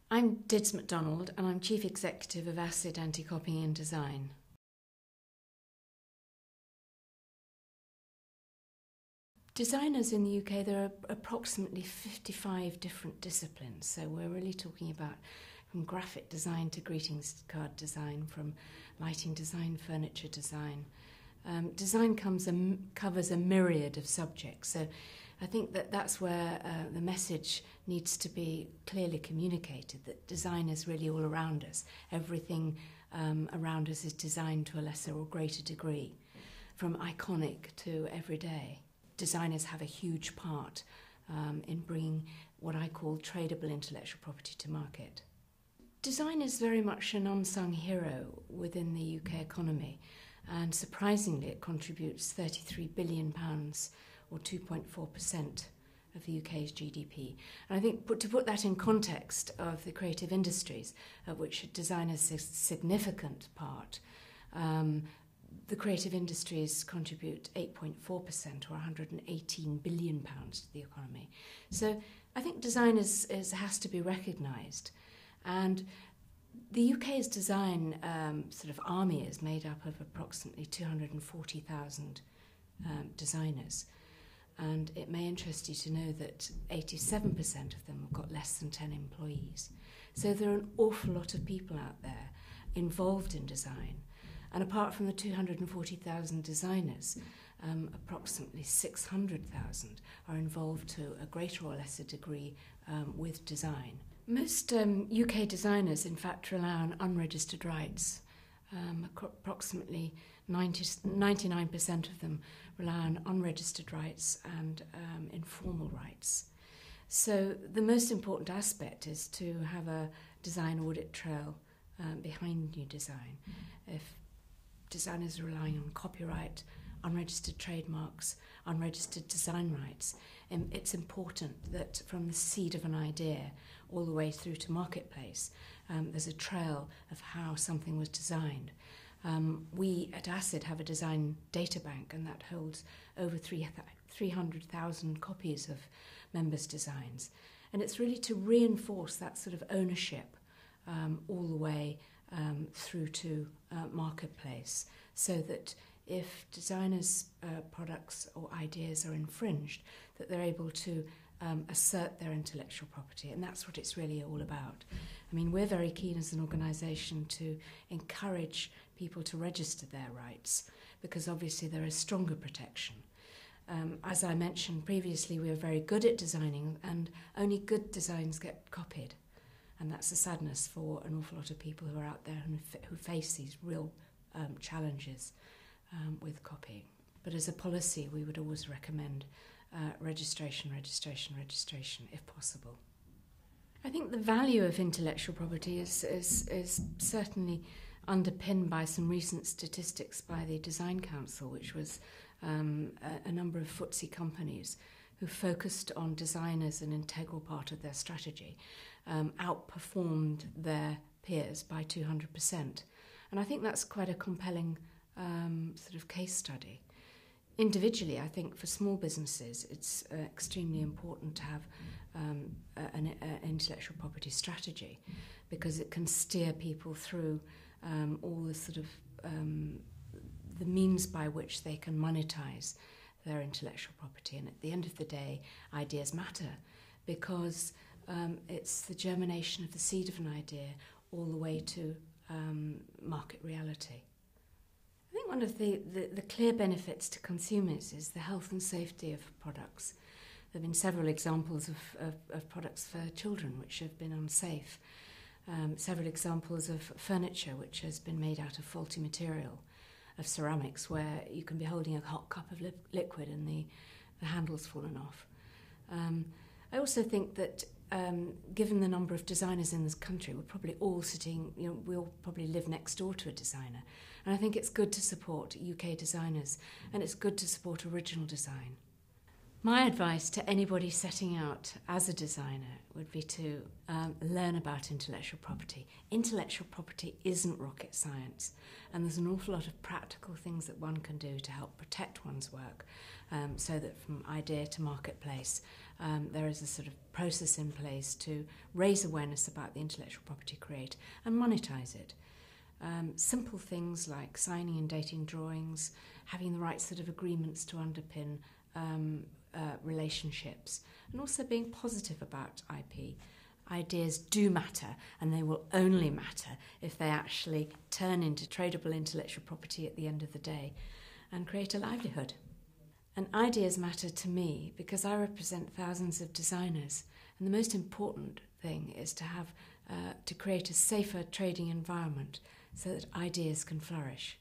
I'm Dids Macdonald and I'm Chief Executive of ACID Anti-Copying and Design. Designers in the UK, there are approximately 55 different disciplines, so we're really talking about from graphic design to greetings card design, from lighting design, furniture design. Design covers a myriad of subjects, so I think that's where the message needs to be clearly communicated, that design is really all around us. Everything around us is designed to a lesser or greater degree, from iconic to everyday. Designers have a huge part in bringing what I call tradable intellectual property to market. Design is very much an unsung hero within the UK economy, and surprisingly it contributes £33 billion or 2.4% of the UK's GDP. And I think to put that in context of the creative industries, of which design is a significant part, the creative industries contribute 8.4% or £118 billion to the economy. So I think design has to be recognised. And the UK's design sort of army is made up of approximately 240,000 designers. And it may interest you to know that 87% of them have got less than 10 employees. So there are an awful lot of people out there involved in design. And apart from the 240,000 designers, approximately 600,000 are involved to a greater or lesser degree with design. Most UK designers, in fact, rely on unregistered rights. Approximately 99% of them rely on unregistered rights and informal rights. So the most important aspect is to have a design audit trail behind new design. If designers are relying on copyright, unregistered trademarks, unregistered design rights, it's important that from the seed of an idea all the way through to marketplace, there's a trail of how something was designed. We at ACID have a design data bank, and that holds over 300,000 copies of members' designs. And it's really to reinforce that sort of ownership all the way through to marketplace, so that if designers' products or ideas are infringed, that they're able to assert their intellectual property, and that's what it's really all about. I mean, we're very keen as an organisation to encourage people to register their rights, because obviously there is stronger protection. As I mentioned previously, we are very good at designing, and only good designs get copied. And that's a sadness for an awful lot of people who are out there who face these real challenges with copying. But as a policy, we would always recommend registration if possible. I think the value of intellectual property is certainly underpinned by some recent statistics by the Design Council, which was a number of FTSE companies who focused on design as an integral part of their strategy, outperformed their peers by 200%. And I think that's quite a compelling sort of case study. Individually, I think for small businesses, it's extremely important to have an intellectual property strategy, because it can steer people through all the sort of the means by which they can monetize their intellectual property. And at the end of the day, ideas matter, because it's the germination of the seed of an idea all the way to market reality. I think one of the clear benefits to consumers is the health and safety of products. There have been several examples of products for children which have been unsafe. Several examples of furniture which has been made out of faulty material, of ceramics, where you can be holding a hot cup of liquid and the handle's fallen off. I also think that given the number of designers in this country, we're probably all sitting, we all probably live next door to a designer. And I think it's good to support UK designers, and it's good to support original design. My advice to anybody setting out as a designer would be to learn about intellectual property. Intellectual property isn't rocket science, and there's an awful lot of practical things that one can do to help protect one's work, so that from idea to marketplace, there is a sort of process in place to raise awareness about the intellectual property created and monetize it. Simple things like signing and dating drawings, having the right sort of agreements to underpin relationships, and also being positive about IP. Ideas do matter, and they will only matter if they actually turn into tradable intellectual property at the end of the day and create a livelihood. And ideas matter to me because I represent thousands of designers, and the most important thing is to have to create a safer trading environment so that ideas can flourish.